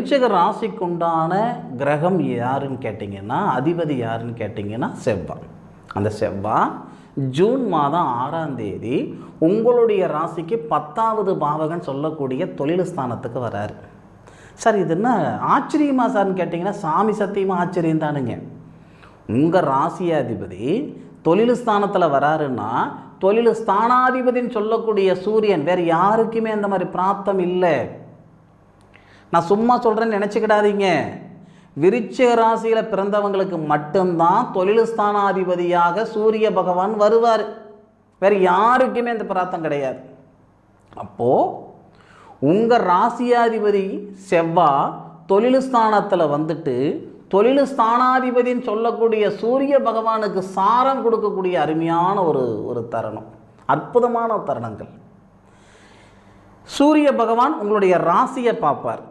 விருச்சிக ராசிக்குண்டான கிரகம் யாருன்னு கேட்டிங்கன்னா, அதிபதி யாருன்னு கேட்டிங்கன்னா செவ்வாய். அந்த செவ்வாய் ஜூன் மாதம் 6ஆம் தேதி உங்களுடைய ராசிக்கு 10வது பாவகன் சொல்லக்கூடிய தொழில் ஸ்தானத்துக்கு வராரு. சார் இது என்ன ஆச்சரியமா சார்னு கேட்டிங்கன்னா, சாமி சத்தியமாக ஆச்சரியம் தானுங்க. உங்கள் ராசியாதிபதி தொழில் ஸ்தானத்தில் வராருன்னா, தொழில் ஸ்தானாதிபதின்னு சொல்லக்கூடிய சூரியன், வேறு யாருக்குமே அந்த மாதிரி பிராப்தம் இல்லை. நான் சும்மா சொல்கிறேன்னு நினச்சிக்கிடாதீங்க. விருச்சிக ராசியில் பிறந்தவங்களுக்கு மட்டும்தான் தொழில் ஸ்தானாதிபதியாக சூரிய பகவான் வருவார். வேறு யாருக்குமே அந்த பிராப்தம் கிடையாது. அப்போது உங்கள் ராசியாதிபதி செவ்வாய் தொழில் ஸ்தானத்தில் வந்துட்டு தொழில் ஸ்தானாதிபதின்னு சொல்லக்கூடிய சூரிய பகவானுக்கு சாரம் கொடுக்கக்கூடிய அருமையான ஒரு தருணம், அற்புதமான தருணங்கள். சூரிய பகவான் உங்களுடைய ராசியை பார்ப்பார்.